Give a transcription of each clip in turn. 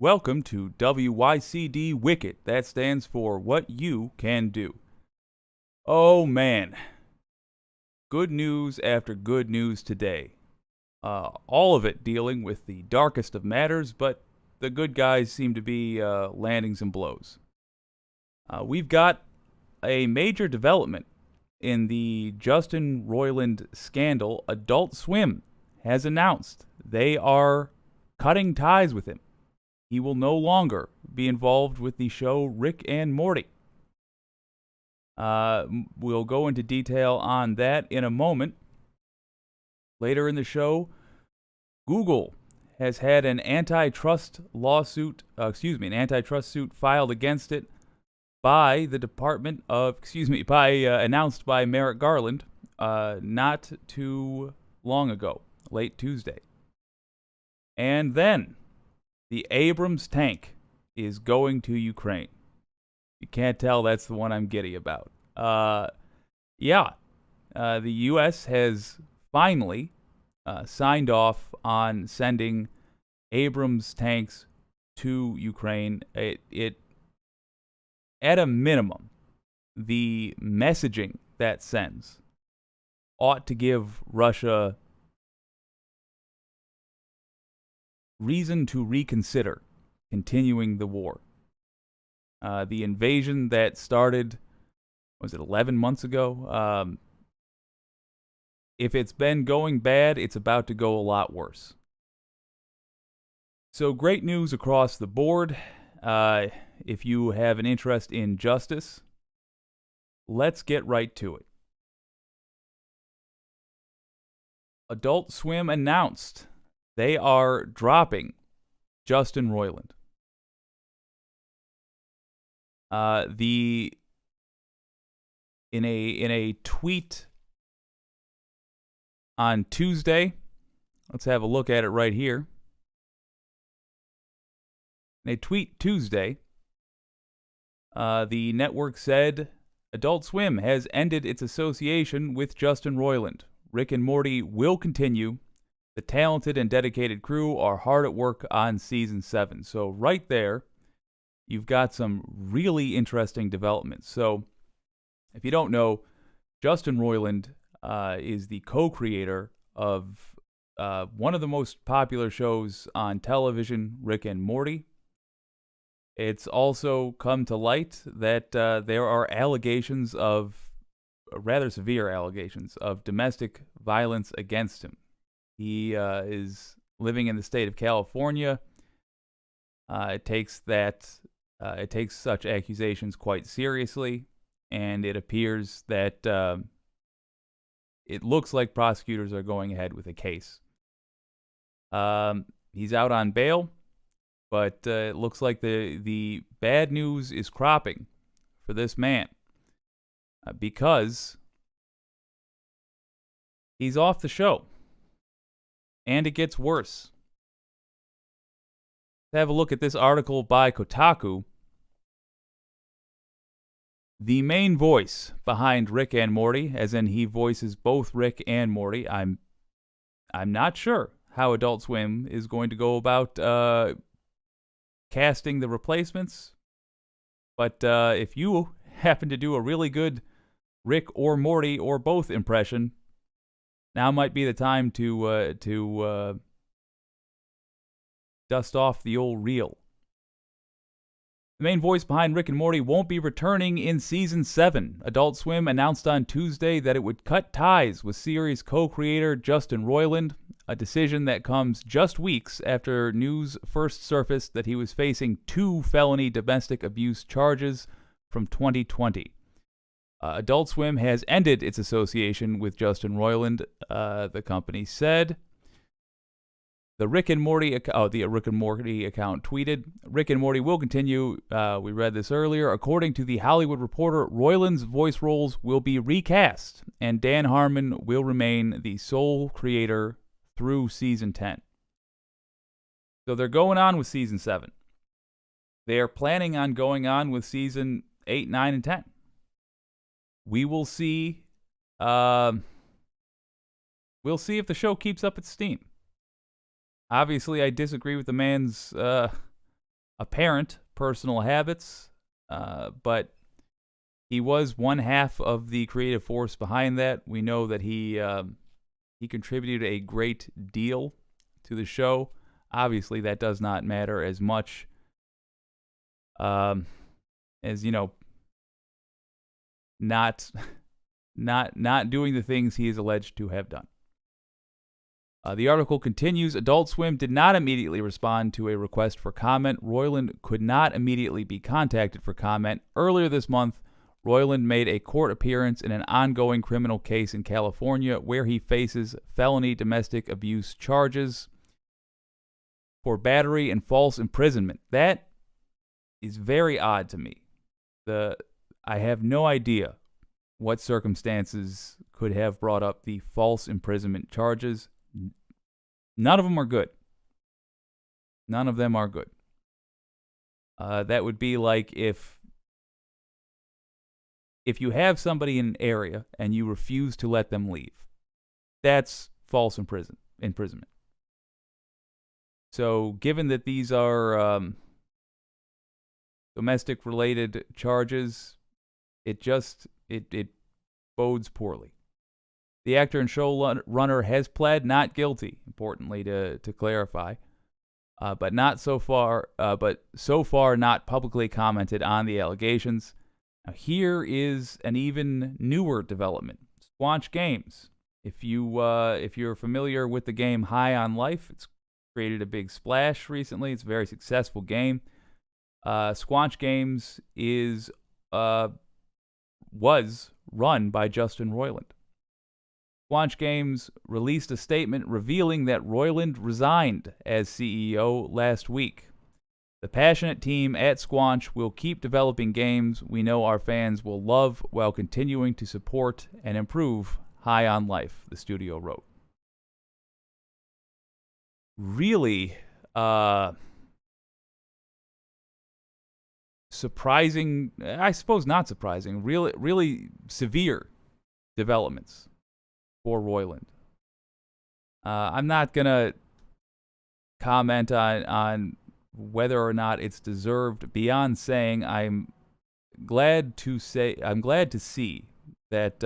Welcome to WYCD Wicket. That stands for What You Can Do. Oh man, good news after good news today. All of it dealing with the darkest of matters, but the good guys seem to be landing some blows. We've got a major development in the Justin Roiland scandal. Adult Swim has announced they are cutting ties with him. He will no longer be involved with the show Rick and Morty. We'll go into detail on that in a moment. Later in the show, Google has had an antitrust suit filed against it by the Department of, announced by Merrick Garland not too long ago, late Tuesday. And then the Abrams tank is going to Ukraine. You can't tell that's the one I'm giddy about. The U.S. has finally signed off on sending Abrams tanks to Ukraine. It at a minimum, the messaging that sends ought to give Russia reason to reconsider continuing the war. The invasion that started, 11 months ago? If it's been going bad, it's about to go a lot worse. So great news across the board. If you have an interest in justice, let's get right to it. Adult Swim announced they are dropping Justin Roiland. In a tweet on Tuesday, let's have a look at it right here. In a tweet Tuesday, the network said, Adult Swim has ended its association with Justin Roiland. Rick and Morty will continue. The talented and dedicated crew are hard at work on Season 7. So right there, you've got some really interesting developments. So if you don't know, Justin Roiland is the co-creator of one of the most popular shows on television, Rick and Morty. It's also come to light that there are rather severe allegations of domestic violence against him. He is living in the state of California. It takes such accusations quite seriously, and it appears that it looks like prosecutors are going ahead with a case. He's out on bail, but it looks like the bad news is cropping for this man because he's off the show. And it gets worse. Let's have a look at this article by Kotaku. The main voice behind Rick and Morty, as in he voices both Rick and Morty. I'm not sure how Adult Swim is going to go about casting the replacements. But if you happen to do a really good Rick or Morty or both impression, now might be the time to dust off the old reel. The main voice behind Rick and Morty won't be returning in Season 7. Adult Swim announced on Tuesday that it would cut ties with series co-creator Justin Roiland, a decision that comes just weeks after news first surfaced that he was facing 2 felony domestic abuse charges from 2020. Adult Swim has ended its association with Justin Roiland, the company said. The Rick and Morty account tweeted, Rick and Morty will continue. We read this earlier. According to The Hollywood Reporter, Roiland's voice roles will be recast, and Dan Harmon will remain the sole creator through Season 10. So they're going on with Season 7. They are planning on going on with Season 8, 9, and 10. We will see. We'll see if the show keeps up its steam. Obviously, I disagree with the man's apparent personal habits, but he was one half of the creative force behind that. We know that he contributed a great deal to the show. Obviously, that does not matter as much as, not doing the things he is alleged to have done. The article continues, Adult Swim did not immediately respond to a request for comment. Roiland could not immediately be contacted for comment. Earlier this month, Roiland made a court appearance in an ongoing criminal case in California where he faces felony domestic abuse charges for battery and false imprisonment. That is very odd to me. I have no idea what circumstances could have brought up the false imprisonment charges. None of them are good. None of them are good. That would be like if you have somebody in an area and you refuse to let them leave. That's false imprisonment. So given that these are domestic-related charges, it bodes poorly. The actor and showrunner has pled not guilty, importantly to clarify, but so far not publicly commented on the allegations. Now, here is an even newer development. Squanch Games. If you're familiar with the game High on Life, it's created a big splash recently. It's a very successful game. Squanch Games was run by Justin Roiland. Squanch Games released a statement revealing that Roiland resigned as CEO last week. The passionate team at Squanch will keep developing games we know our fans will love while continuing to support and improve High on Life, the studio wrote. Really surprising, I suppose not surprising, really severe developments for Roiland. I'm not going to comment on whether or not it's deserved beyond saying I'm glad to see that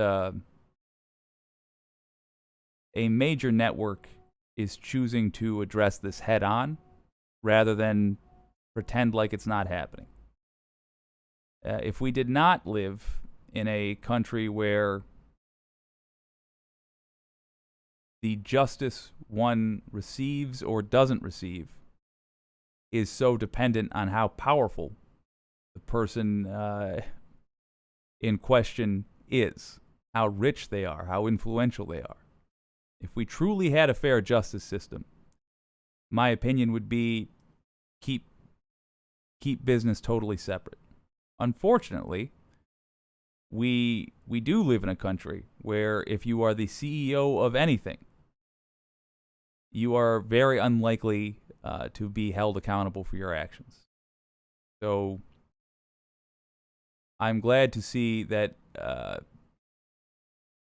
a major network is choosing to address this head on rather than pretend like it's not happening. If we did not live in a country where the justice one receives or doesn't receive is so dependent on how powerful the person in question is, how rich they are, how influential they are. If we truly had a fair justice system, my opinion would be keep business totally separate. Unfortunately, we do live in a country where if you are the CEO of anything, you are very unlikely to be held accountable for your actions. So I'm glad to see that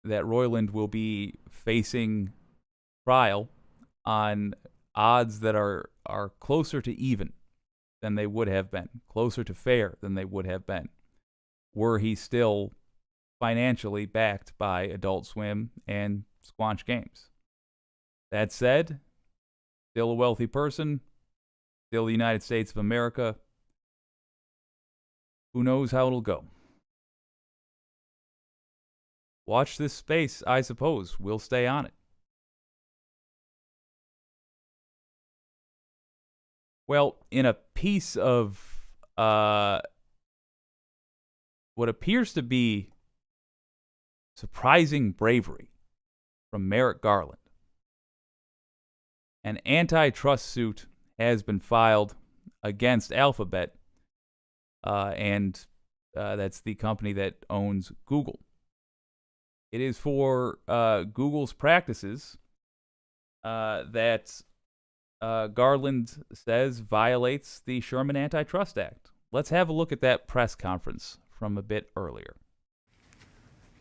that Roiland will be facing trial on odds that are closer to even than they would have been, closer to fair than they would have been, were he still financially backed by Adult Swim and Squanch Games. That said, still a wealthy person, still the United States of America. Who knows how it'll go? Watch this space, I suppose. We'll stay on it. Well, in a piece of what appears to be surprising bravery from Merrick Garland, an antitrust suit has been filed against Alphabet, and that's the company that owns Google. It is for Google's practices that Garland says violates the Sherman Antitrust Act. Let's have a look at that press conference from a bit earlier.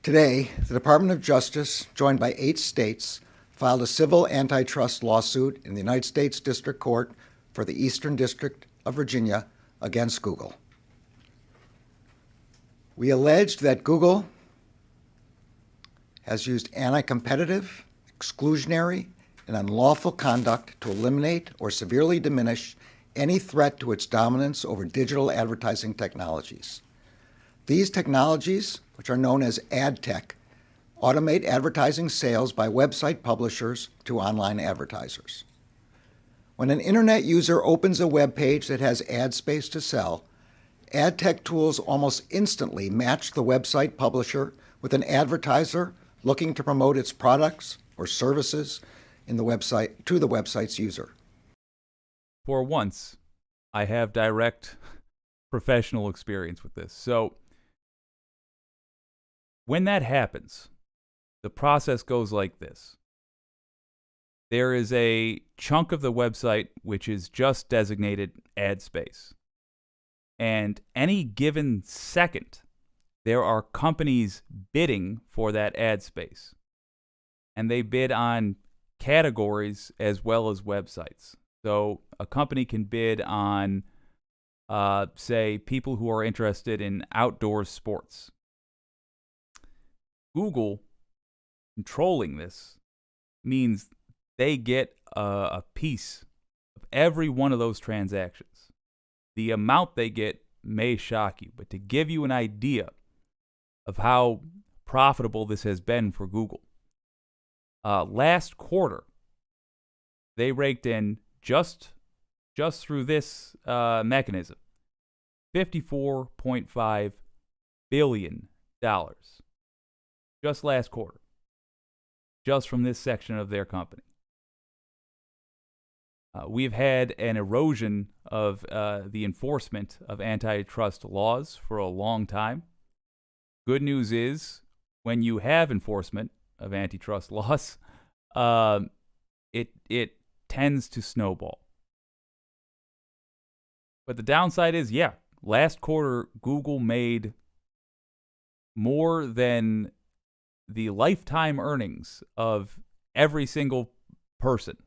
Today, the Department of Justice, joined by 8 states, filed a civil antitrust lawsuit in the United States District Court for the Eastern District of Virginia against Google. We alleged that Google has used anti-competitive, exclusionary, and unlawful conduct to eliminate or severely diminish any threat to its dominance over digital advertising technologies. These technologies, which are known as ad tech, automate advertising sales by website publishers to online advertisers. When an internet user opens a web page that has ad space to sell, ad tech tools almost instantly match the website publisher with an advertiser looking to promote its products or services in the website to the website's user. For once, I have direct professional experience with this. So when that happens, the process goes like this. There is a chunk of the website which is just designated ad space. And any given second, there are companies bidding for that ad space. And they bid on categories as well as websites. So a company can bid on, say, people who are interested in outdoor sports. Google controlling this means they get a piece of every one of those transactions. The amount they get may shock you, but to give you an idea of how profitable this has been for Google, last quarter, they raked in just through this mechanism, $54.5 billion. Just last quarter. Just from this section of their company. We've had an erosion of the enforcement of antitrust laws for a long time. Good news is, when you have enforcement of antitrust laws, it tends to snowball. But the downside is, last quarter, Google made more than the lifetime earnings of every single person,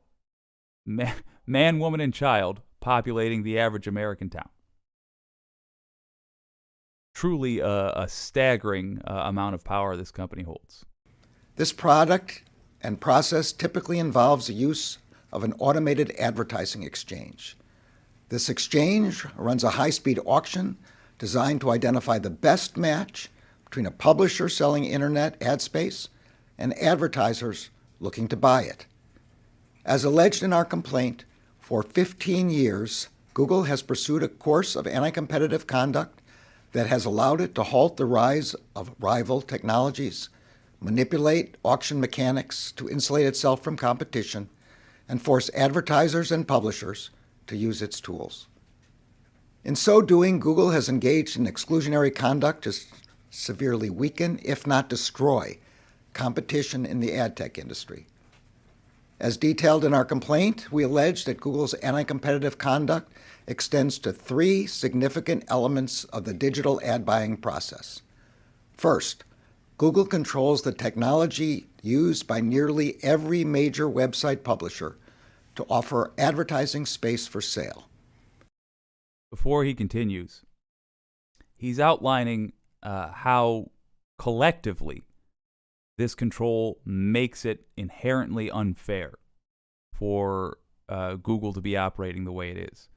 man, woman, and child, populating the average American town. Truly a staggering amount of power this company holds. This product and process typically involves the use of an automated advertising exchange. This exchange runs a high-speed auction designed to identify the best match between a publisher selling internet ad space and advertisers looking to buy it. As alleged in our complaint, for 15 years, Google has pursued a course of anti-competitive conduct that has allowed it to halt the rise of rival technologies, manipulate auction mechanics to insulate itself from competition, and force advertisers and publishers to use its tools. In so doing, Google has engaged in exclusionary conduct to severely weaken, if not destroy, competition in the ad tech industry. As detailed in our complaint, we allege that Google's anti-competitive conduct extends to three significant elements of the digital ad buying process. First, Google controls the technology used by nearly every major website publisher to offer advertising space for sale. Before he continues, he's outlining how collectively this control makes it inherently unfair for Google to be operating the way it is.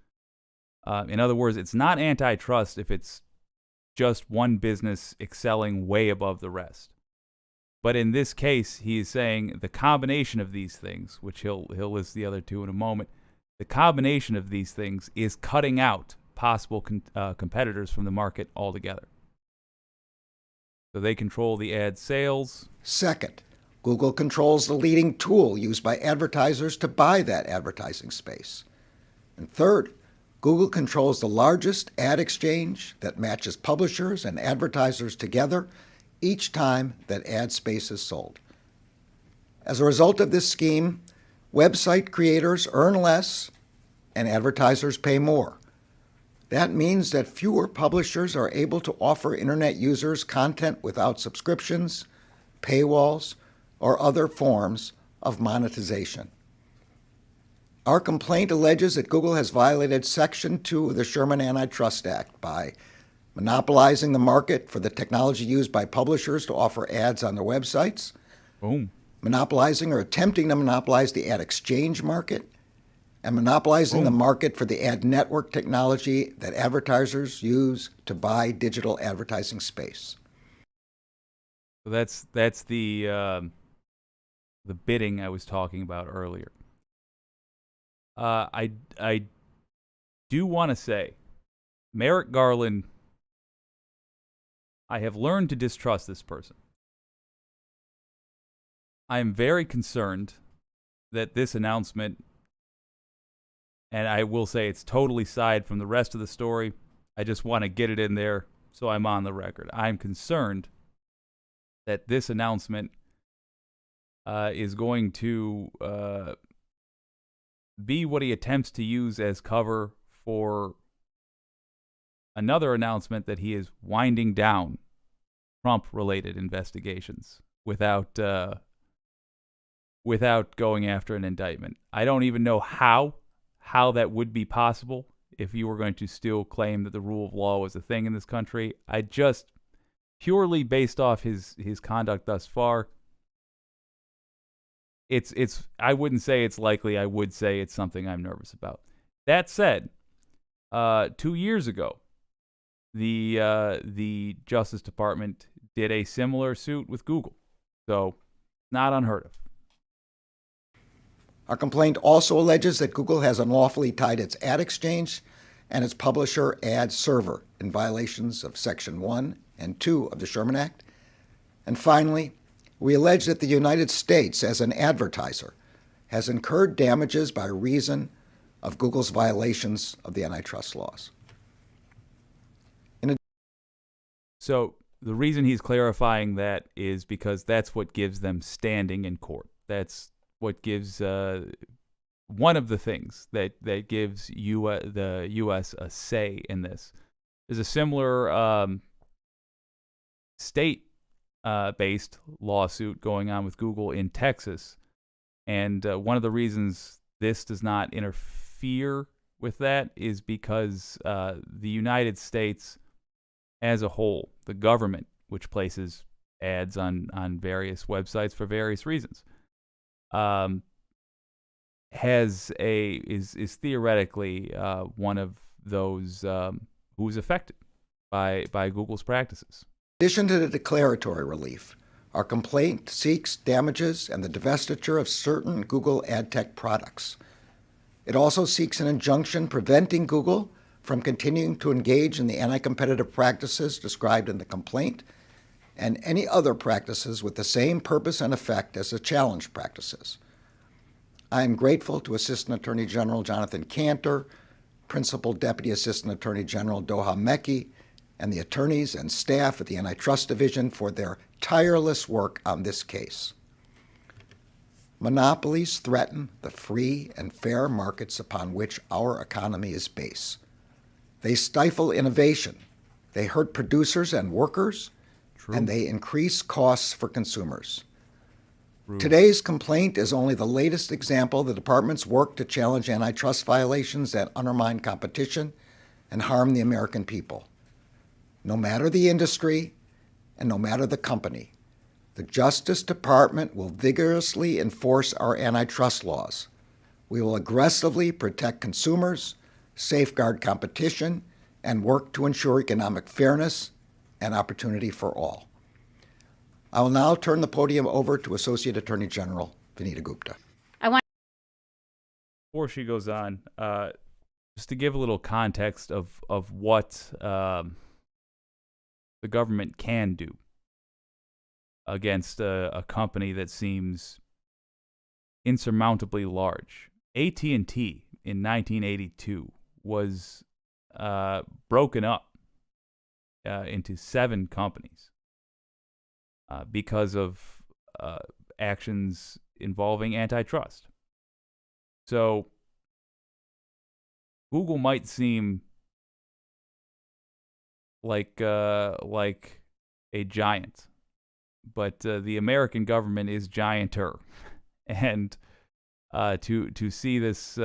In other words, it's not antitrust if it's just one business excelling way above the rest. But in this case, he is saying the combination of these things, which he'll list the other two in a moment, the combination of these things is cutting out possible competitors from the market altogether. So they control the ad sales. Second, Google controls the leading tool used by advertisers to buy that advertising space. And third, Google controls the largest ad exchange that matches publishers and advertisers together each time that ad space is sold. As a result of this scheme, website creators earn less and advertisers pay more. That means that fewer publishers are able to offer internet users content without subscriptions, paywalls, or other forms of monetization. Our complaint alleges that Google has violated Section 2 of the Sherman Antitrust Act by monopolizing the market for the technology used by publishers to offer ads on their websites, Boom. monopolizing or attempting to monopolize the ad exchange market, and monopolizing the market for the ad network technology that advertisers use to buy digital advertising space. So that's the bidding I was talking about earlier. I do want to say, Merrick Garland, I have learned to distrust this person. I am very concerned that this announcement, and I will say it's totally side from the rest of the story. I just want to get it in there so I'm on the record. I'm concerned that this announcement is going to be what he attempts to use as cover for another announcement that he is winding down Trump-related investigations without going after an indictment. I don't even know how that would be possible if you were going to still claim that the rule of law was a thing in this country. I just, purely based off his conduct thus far, it's I wouldn't say it's likely. I would say it's something I'm nervous about. That said, 2 years ago, the Justice Department did a similar suit with Google, so not unheard of. Our complaint also alleges that Google has unlawfully tied its ad exchange and its publisher ad server in violations of Section 1 and 2 of the Sherman Act. And finally, we allege that the United States, as an advertiser, has incurred damages by reason of Google's violations of the antitrust laws. So the reason he's clarifying that is because that's what gives them standing in court. That's what gives one of the things that gives the U.S. a say in this. There's a similar state-based lawsuit going on with Google in Texas, and one of the reasons this does not interfere with that is because the United States as a whole, the government, which places ads on various websites for various reasons, is theoretically one of those who's affected by Google's practices. In addition to the declaratory relief, our complaint seeks damages and the divestiture of certain Google ad tech products. It also seeks an injunction preventing Google from continuing to engage in the anti-competitive practices described in the complaint and any other practices with the same purpose and effect as the challenged practices. I am grateful to Assistant Attorney General Jonathan Cantor, Principal Deputy Assistant Attorney General Doha Mekki, and the attorneys and staff at the Antitrust Division for their tireless work on this case. Monopolies threaten the free and fair markets upon which our economy is based. They stifle innovation, they hurt producers and workers, and they increase costs for consumers. Today's complaint is only the latest example of the department's work to challenge antitrust violations that undermine competition and harm the American people. No matter the industry and no matter the company, the Justice Department will vigorously enforce our antitrust laws. We will aggressively protect consumers, safeguard competition, and work to ensure economic fairness and opportunity for all. I will now turn the podium over to Associate Attorney General Vinita Gupta. Before she goes on, just to give a little context of what the government can do against a company that seems insurmountably large. AT&T in 1982 was broken up into 7 companies because of actions involving antitrust. So Google might seem like a giant, but the American government is gianter, and to see this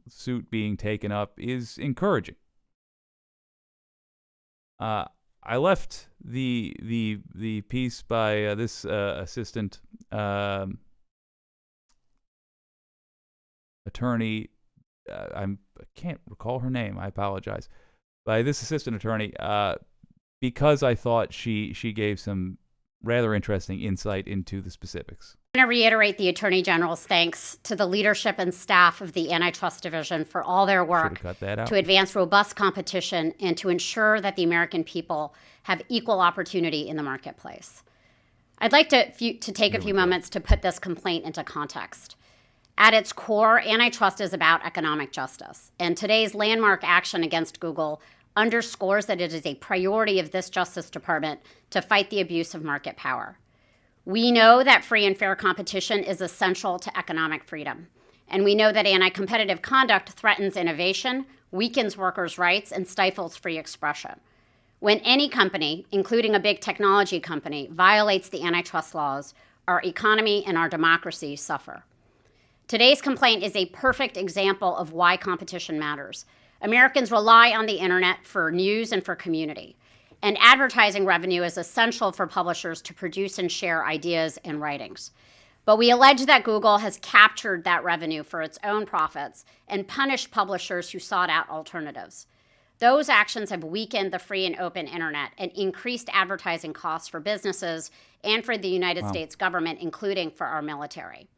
suit being taken up is encouraging. I left the piece by this assistant attorney. I can't recall her name. I apologize. By this assistant attorney, because I thought she gave some rather interesting insight into the specifics. I want to reiterate the Attorney General's thanks to the leadership and staff of the Antitrust Division for all their work to advance robust competition and to ensure that the American people have equal opportunity in the marketplace. I'd like to take a few moments to put this complaint into context. At its core, antitrust is about economic justice, and today's landmark action against Google underscores that it is a priority of this Justice Department to fight the abuse of market power. We know that free and fair competition is essential to economic freedom, and we know that anti-competitive conduct threatens innovation, weakens workers' rights, and stifles free expression. When any company, including a big technology company, violates the antitrust laws, our economy and our democracy suffer. Today's complaint is a perfect example of why competition matters. Americans rely on the internet for news and for community, and advertising revenue is essential for publishers to produce and share ideas and writings. But we allege that Google has captured that revenue for its own profits and punished publishers who sought out alternatives. Those actions have weakened the free and open internet and increased advertising costs for businesses and for the United States government, including for our military.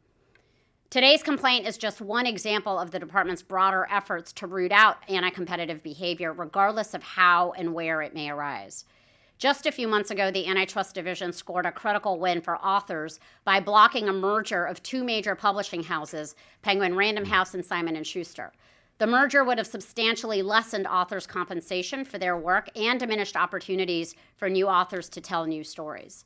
Today's complaint is just one example of the department's broader efforts to root out anti-competitive behavior, regardless of how and where it may arise. Just a few months ago, the Antitrust Division scored a critical win for authors by blocking a merger of two major publishing houses, Penguin Random House and Simon & Schuster. The merger would have substantially lessened authors' compensation for their work and diminished opportunities for new authors to tell new stories.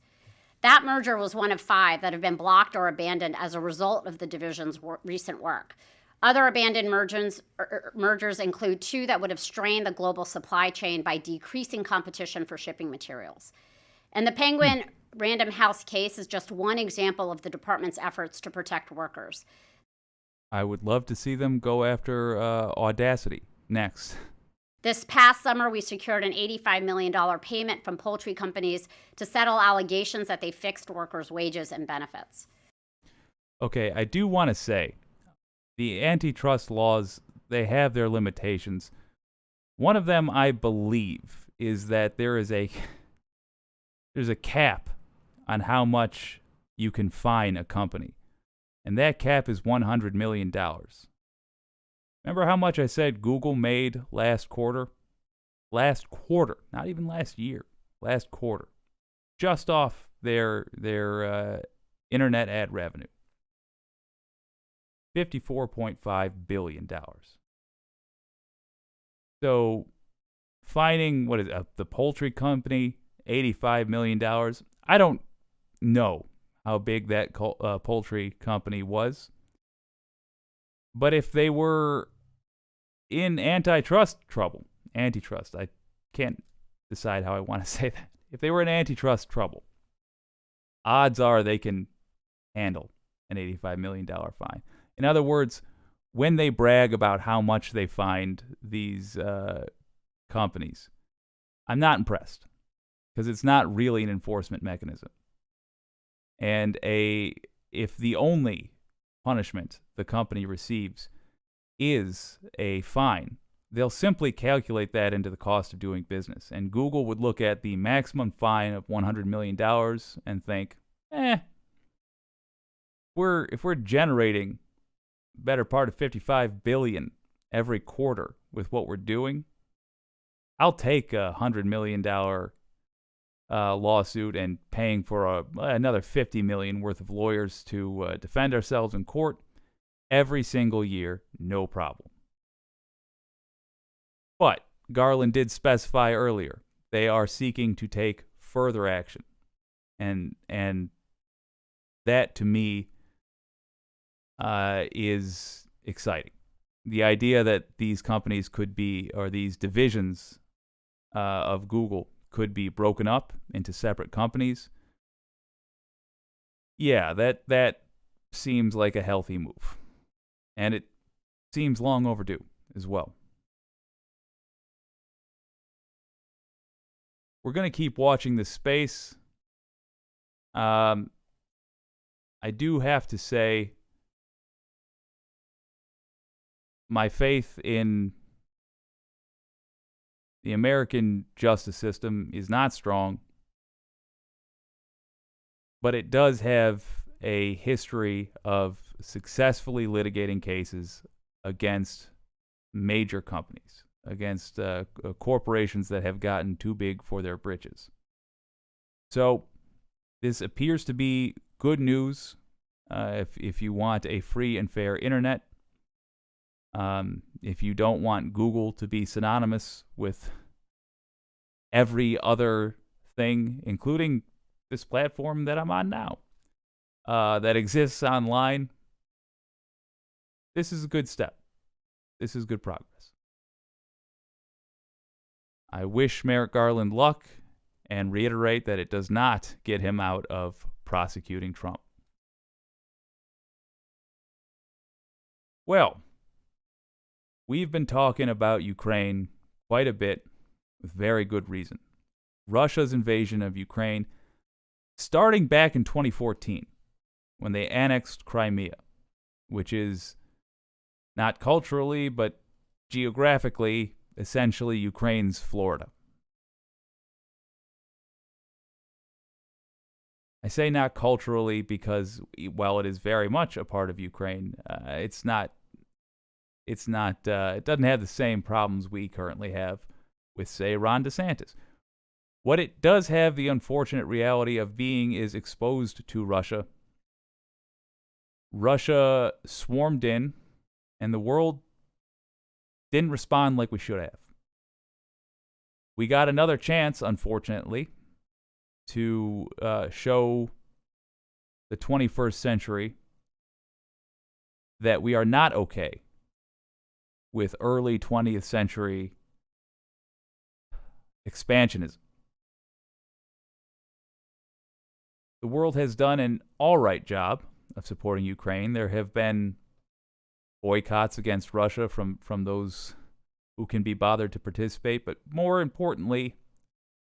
That merger was one of 5 that have been blocked or abandoned as a result of the division's recent work. Other abandoned mergers include 2 that would have strained the global supply chain by decreasing competition for shipping materials. And the Penguin Random House case is just one example of the department's efforts to protect workers. I would love to see them go after Audacity next. This past summer, we secured an $85 million payment from poultry companies to settle allegations that they fixed workers' wages and benefits. Okay, I do want to say, the antitrust laws, they have their limitations. One of them, I believe, is that there's a cap on how much you can fine a company. And that cap is $100 million. Remember how much I said Google made last quarter? Last quarter, not even last year. Last quarter. Just off their internet ad revenue. $54.5 billion. So, fining, the poultry company, $85 million. I don't know how big that poultry company was. But if they were in antitrust trouble, I can't decide how I want to say that. If they were in antitrust trouble, odds are they can handle an $85 million fine. In other words, when they brag about how much they fined these companies, I'm not impressed because it's not really an enforcement mechanism. And if the only punishment the company receives is a fine, they'll simply calculate that into the cost of doing business. And Google would look at the maximum fine of $100 million and think, if we're generating better part of $55 billion every quarter with what we're doing, I'll take a $100 million lawsuit and paying for another $50 million worth of lawyers to defend ourselves in court every single year, no problem. But Garland did specify earlier they are seeking to take further action, and that to me is exciting. The idea that these companies could be, or these divisions of Google could be broken up into separate companies. Yeah, that seems like a healthy move. And it seems long overdue as well. We're going to keep watching this space. I do have to say, my faith in the American justice system is not strong, but it does have a history of successfully litigating cases against major companies, against corporations that have gotten too big for their britches. So this appears to be good news if you want a free and fair internet. If you don't want Google to be synonymous with every other thing, including this platform that I'm on now, that exists online, this is a good step. This is good progress. I wish Merrick Garland luck and reiterate that it does not get him out of prosecuting Trump. Well, we've been talking about Ukraine quite a bit with very good reason. Russia's invasion of Ukraine, starting back in 2014, when they annexed Crimea, which is not culturally, but geographically, essentially Ukraine's Florida. I say not culturally because while it is very much a part of Ukraine, it doesn't have the same problems we currently have with, say, Ron DeSantis. What it does have the unfortunate reality of being is exposed to Russia. Russia swarmed in, and the world didn't respond like we should have. We got another chance, unfortunately, to show the 21st century that we are not okay with early 20th century expansionism. The world has done an all right job of supporting Ukraine. There have been boycotts against Russia from those who can be bothered to participate, but more importantly,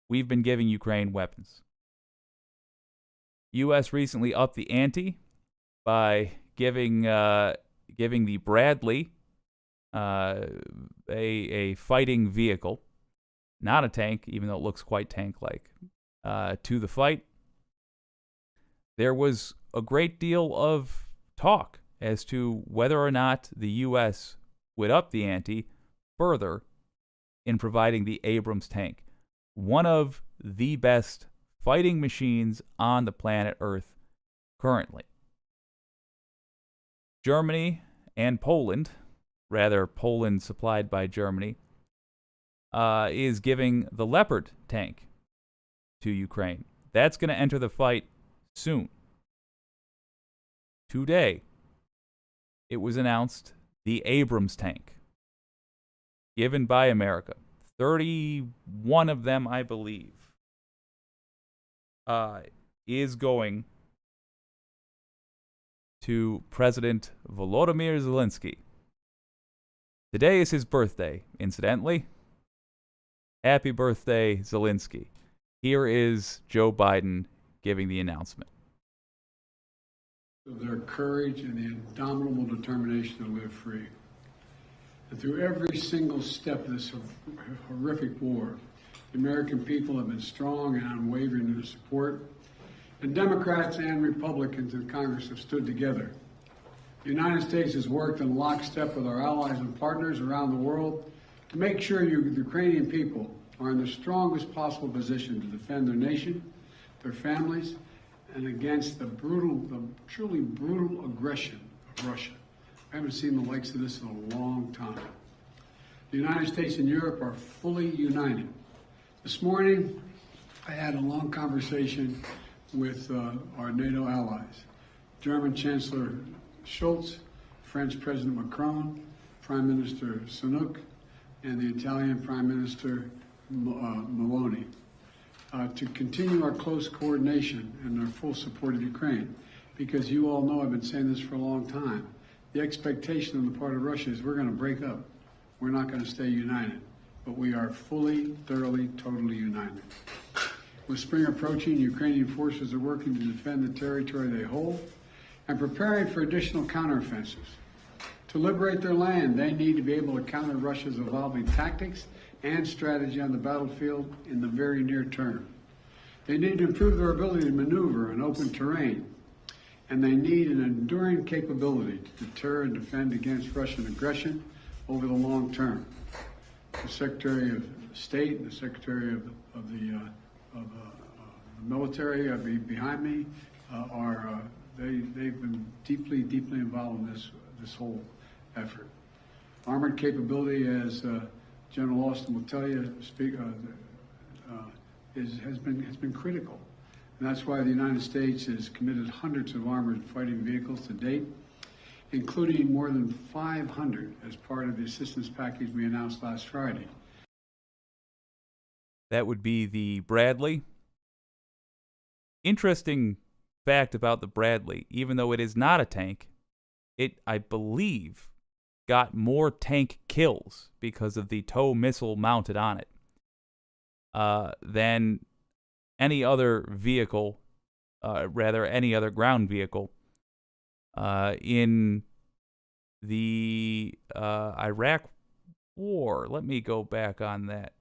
we've been giving Ukraine weapons. U.S. recently upped the ante by giving the Bradley a fighting vehicle, not a tank, even though it looks quite tank-like, to the fight. There was a great deal of talk as to whether or not the U.S. would up the ante further in providing the Abrams tank, one of the best fighting machines on the planet Earth currently. Germany and Poland, rather Poland supplied by Germany, is giving the Leopard tank to Ukraine. That's going to enter the fight soon. Today, it was announced the Abrams tank, given by America. 31 of them, I believe, is going to President Volodymyr Zelensky. Today is his birthday, incidentally. Happy birthday, Zelensky. Here is Joe Biden giving the announcement. Of their courage and the indomitable determination to live free. And through every single step of this horrific war, the American people have been strong and unwavering in their support, and Democrats and Republicans in Congress have stood together. The United States has worked in lockstep with our allies and partners around the world to make sure the Ukrainian people are in the strongest possible position to defend their nation, their families, and against the truly brutal aggression of Russia. I haven't seen the likes of this in a long time. The United States and Europe are fully united. This morning, I had a long conversation with our NATO allies, German Chancellor Scholz, French President Macron, Prime Minister Sunak, and the Italian Prime Minister Meloni, to continue our close coordination and our full support of Ukraine. because you all know I've been saying this for a long time. The expectation on the part of Russia is we're going to break up. We're not going to stay united, but we are fully, thoroughly, totally united. With spring approaching, Ukrainian forces are working to defend the territory they hold and preparing for additional counteroffensives. To liberate their land, they need to be able to counter Russia's evolving tactics and strategy on the battlefield in the very near term. They need to improve their ability to maneuver in open terrain, and they need an enduring capability to deter and defend against Russian aggression over the long term. The Secretary of State and the Secretary of the military behind me they've been deeply involved in this whole effort. Armored capability, as General Austin will tell you, has been critical. And that's why the United States has committed hundreds of armored fighting vehicles to date, including more than 500 as part of the assistance package we announced last Friday. That would be the Bradley. Interesting fact about the Bradley, even though it is not a tank, it, I believe, got more tank kills because of the TOW missile mounted on it than any other vehicle, any other ground vehicle in the Iraq War. Let me go back on that.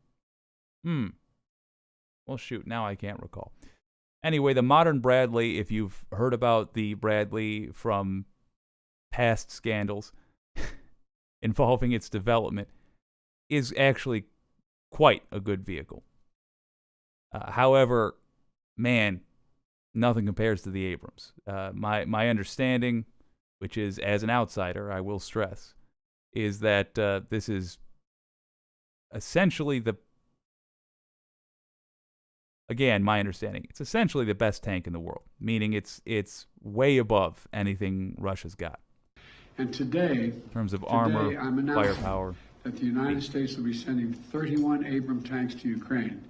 Well, shoot, now I can't recall. Anyway, the modern Bradley, if you've heard about the Bradley from past scandals involving its development, is actually quite a good vehicle. However, man, nothing compares to the Abrams. My understanding, which is as an outsider, I will stress, is that this is essentially my understanding, it's essentially the best tank in the world, meaning it's way above anything Russia's got. And today, in terms of armor, firepower, that the United States will be sending 31 Abrams tanks to Ukraine,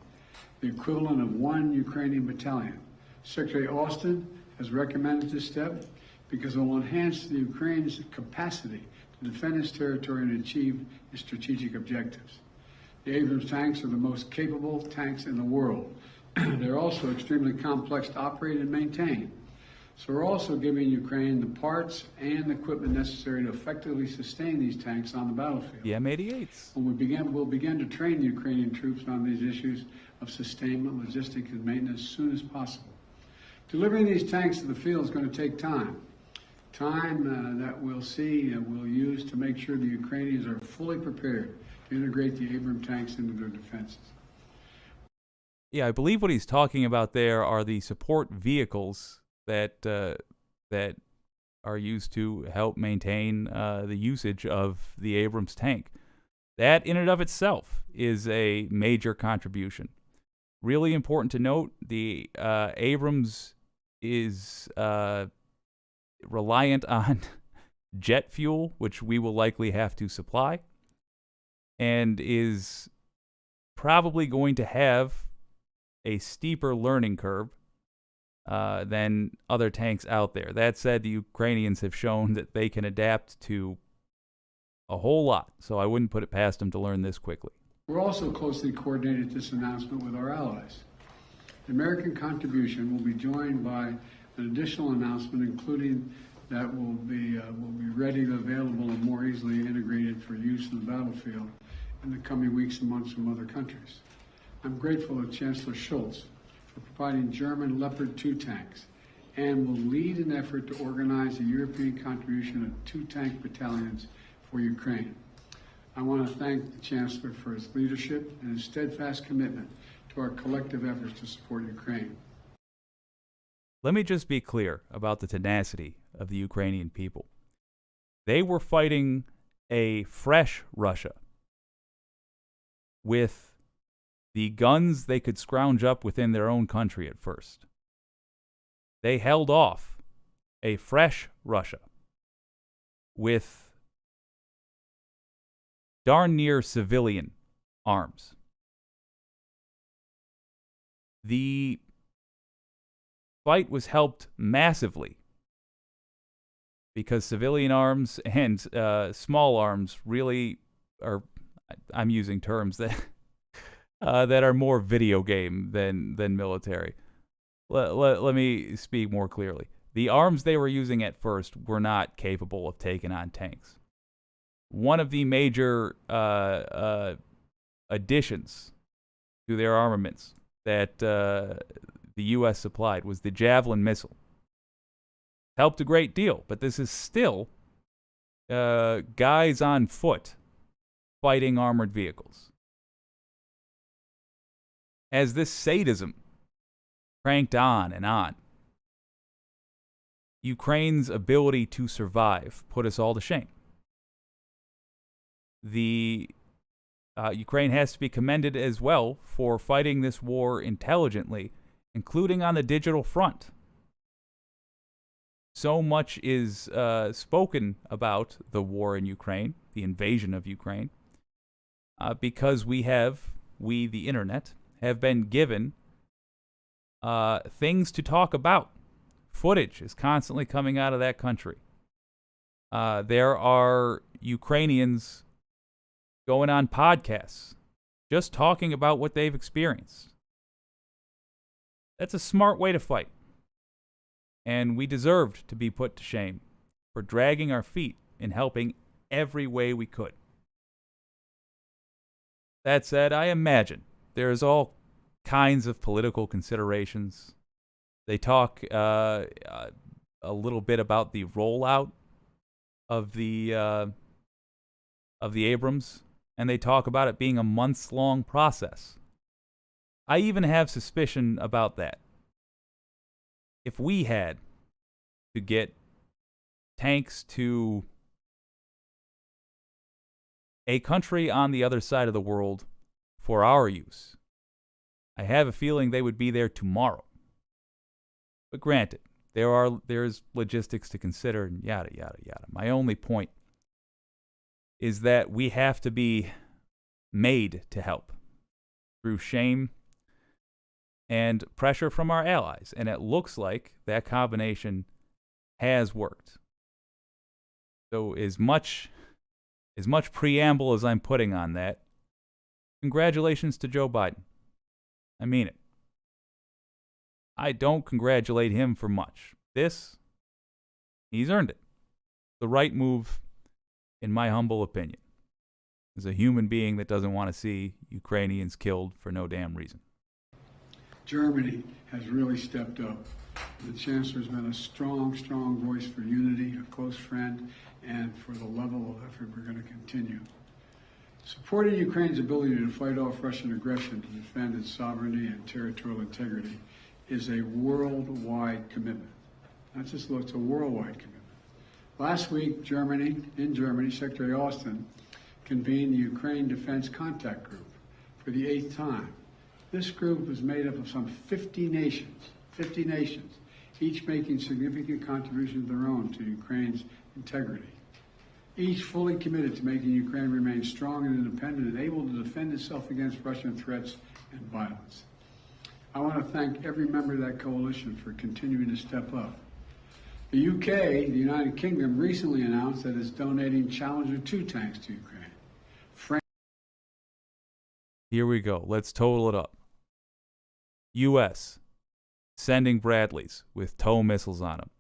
the equivalent of 1 Ukrainian battalion. Secretary Austin has recommended this step because it will enhance the Ukraine's capacity to defend its territory and achieve its strategic objectives. The Abrams tanks are the most capable tanks in the world. They're also extremely complex to operate and maintain. So we're also giving Ukraine the parts and the equipment necessary to effectively sustain these tanks on the battlefield. The M88s. When we'll begin to train the Ukrainian troops on these issues of sustainment, logistics, and maintenance as soon as possible. Delivering these tanks to the field is going to take time. Time that we'll use to make sure the Ukrainians are fully prepared to integrate the Abrams tanks into their defenses. Yeah, I believe what he's talking about there are the support vehicles that are used to help maintain the usage of the Abrams tank. That in and of itself is a major contribution. Really important to note, the Abrams is reliant on jet fuel, which we will likely have to supply, and is probably going to have a steeper learning curve than other tanks out there. That said, the Ukrainians have shown that they can adapt to a whole lot, so I wouldn't put it past them to learn this quickly. We're also closely coordinated this announcement with our allies. The American contribution will be joined by an additional announcement, including that will be ready, available, and more easily integrated for use in the battlefield in the coming weeks and months from other countries. I'm grateful to Chancellor Schultz for providing German Leopard 2 tanks and will lead an effort to organize a European contribution of 2 tank battalions for Ukraine. I want to thank the Chancellor for his leadership and his steadfast commitment to our collective efforts to support Ukraine. Let me just be clear about the tenacity of the Ukrainian people. They were fighting a fresh Russia with the guns they could scrounge up within their own country at first. They held off a fresh Russia with darn near civilian arms. The fight was helped massively because civilian arms and small arms really are, I'm using terms that that are more video game than military. Let me speak more clearly. The arms they were using at first were not capable of taking on tanks. One of the major additions to their armaments that the U.S. supplied was the Javelin missile. Helped a great deal, but this is still guys on foot fighting armored vehicles. As this sadism cranked on and on, Ukraine's ability to survive put us all to shame. Ukraine has to be commended as well for fighting this war intelligently, including on the digital front. So much is spoken about the war in Ukraine, the invasion of Ukraine, because we, the internet, have been given things to talk about. Footage is constantly coming out of that country. There are Ukrainians going on podcasts, just talking about what they've experienced. That's a smart way to fight. And we deserved to be put to shame for dragging our feet in helping every way we could. That said, I imagine there's all kinds of political considerations. They talk a little bit about the rollout of the Abrams, and they talk about it being a months-long process. I even have suspicion about that. If we had to get tanks to a country on the other side of the world for our use, I have a feeling they would be there tomorrow. But granted, there's logistics to consider and yada, yada, yada. My only point is that we have to be made to help through shame and pressure from our allies. And it looks like that combination has worked. So as much preamble as I'm putting on that, congratulations to Joe Biden. I mean it. I don't congratulate him for much. He's earned it. The right move, in my humble opinion, as a human being that doesn't want to see Ukrainians killed for no damn reason. Germany has really stepped up. The Chancellor's been a strong, strong voice for unity, a close friend, and for the level of effort we're going to continue. Supporting Ukraine's ability to fight off Russian aggression to defend its sovereignty and territorial integrity is a worldwide commitment. It's a worldwide commitment. Last week, in Germany, Secretary Austin convened the Ukraine Defense Contact Group for the 8th time. This group is made up of some 50 nations, each making significant contributions of their own to Ukraine's integrity. Each fully committed to making Ukraine remain strong and independent and able to defend itself against Russian threats and violence. I want to thank every member of that coalition for continuing to step up. The UK, the United Kingdom, recently announced that it's donating Challenger 2 tanks to Ukraine. Here we go. Let's total it up. U.S. sending Bradleys with TOW missiles on them.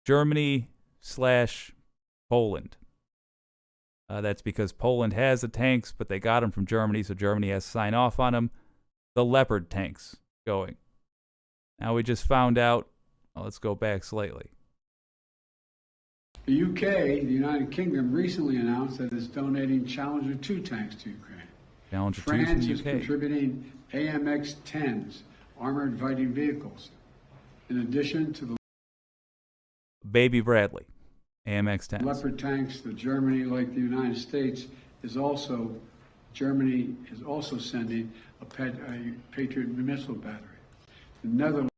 Germany/Poland. That's because Poland has the tanks, but they got them from Germany, so Germany has to sign off on them. The Leopard tanks going. Now we just found out, let's go back slightly. The UK, the United Kingdom, recently announced that it's donating Challenger 2 tanks to Ukraine. Challenger 2 France from the is UK. contributing AMX-10s, armored fighting vehicles, in addition to the Baby Bradley, AMX-10s. Leopard tanks that Germany, like the United States, Germany is also sending a Patriot missile battery. The Netherlands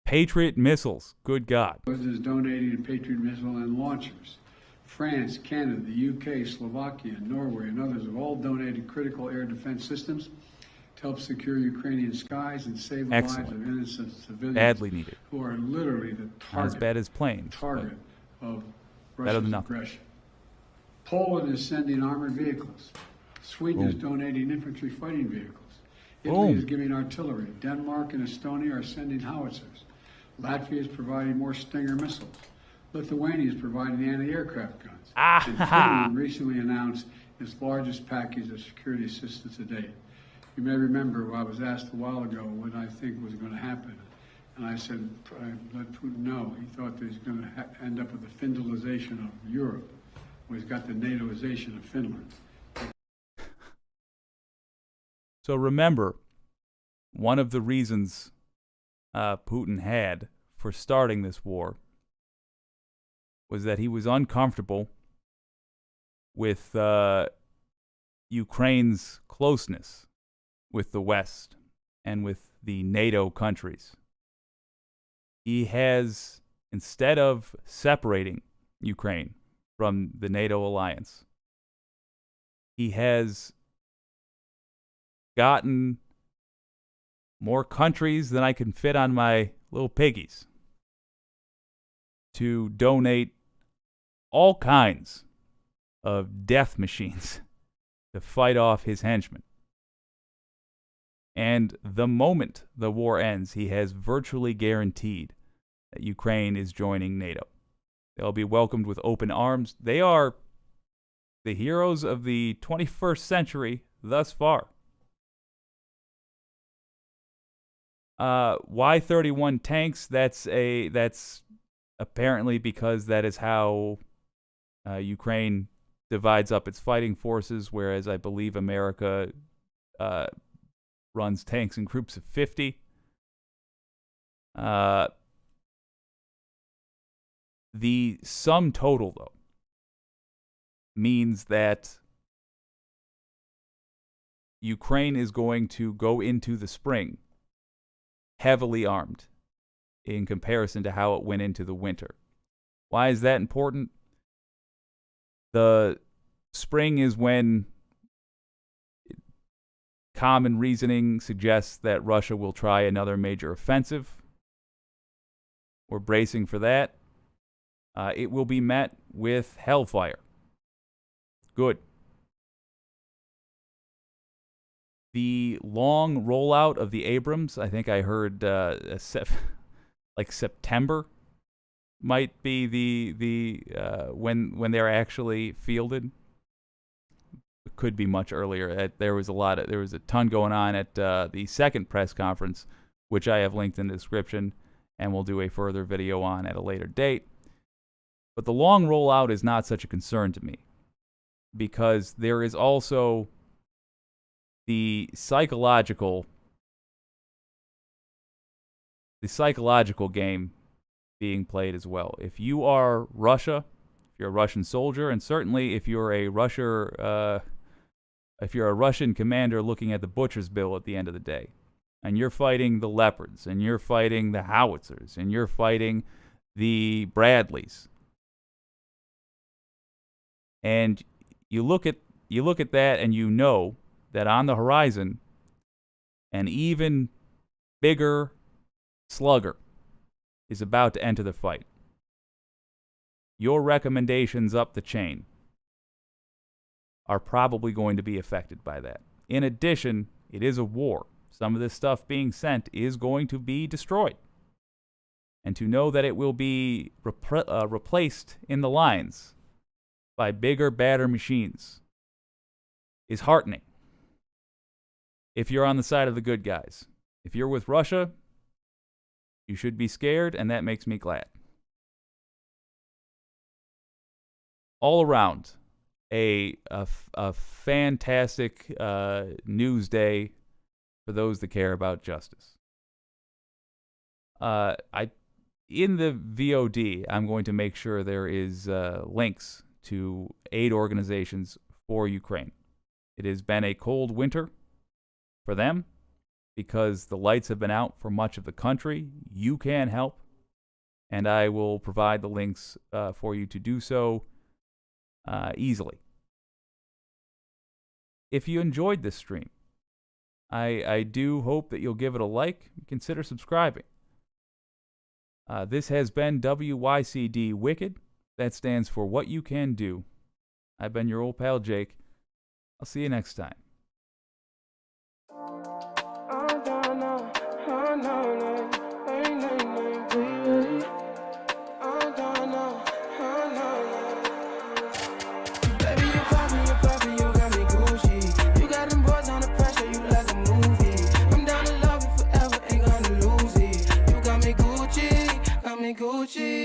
Patriot missiles, good God. is donating a Patriot missile and launchers. France, Canada, the UK, Slovakia, Norway, and others have all donated critical air defense systems. to help secure Ukrainian skies and save the lives of innocent civilians Badly needed. who are literally the Not as bad as planes. target of better than Russia's nothing. aggression. Poland is sending armored vehicles. Sweden is donating infantry fighting vehicles. Italy is giving artillery. Denmark and Estonia are sending howitzers. Latvia is providing more Stinger missiles. Lithuania is providing anti-aircraft guns. And Finland recently announced its largest package of security assistance to date. You may remember I was asked a while ago what I think was going to happen. And I said, I let Putin know. He thought that he's going to end up with the Finlandization of Europe. Well, he's got the NATOization of Finland. So remember, one of the reasons Putin had for starting this war was that he was uncomfortable with Ukraine's closeness with the West and with the NATO countries. He has, instead of separating Ukraine from the NATO alliance, he has gotten more countries than I can fit on my little piggies to donate all kinds of death machines to fight off his henchmen. And the moment the war ends, he has virtually guaranteed that Ukraine is joining NATO. They'll be welcomed with open arms. They are the heroes of the 21st century thus far. Y-31 tanks, that's apparently because that is how Ukraine divides up its fighting forces, whereas I believe America runs tanks in groups of 50. The sum total, though, means that Ukraine is going to go into the spring heavily armed in comparison to how it went into the winter. Why is that important? The spring is when common reasoning suggests that Russia will try another major offensive. We're bracing for that. It will be met with hellfire. Good. The long rollout of the Abrams, I think I heard like September might be the when they're actually fielded. It could be much earlier. There was a ton going on at the second press conference, which I have linked in the description, and we'll do a further video on at a later date. But the long rollout is not such a concern to me, because there is also the psychological game being played as well. If you are Russia, if you're a Russian soldier, and certainly if you're a Russian commander looking at the butcher's bill at the end of the day, and you're fighting the Leopards, and you're fighting the Howitzers, and you're fighting the Bradleys, and you look at that, and you know that on the horizon, an even bigger slugger is about to enter the fight. Your recommendations up the chain are probably going to be affected by that. In addition, it is a war. Some of this stuff being sent is going to be destroyed. And to know that it will be replaced in the lines by bigger, badder machines is heartening. If you're on the side of the good guys. If you're with Russia, you should be scared, and that makes me glad. All around, a fantastic news day for those that care about justice. In the VOD, I'm going to make sure there is links to aid organizations for Ukraine. It has been a cold winter for them because the lights have been out for much of the country. You can help, and I will provide the links for you to do so easily. If you enjoyed this stream, I do hope that you'll give it a like and consider subscribing. This has been WYCD Wicked. That stands for What You Can Do. I've been your old pal Jake. I'll see you next time. Gucci.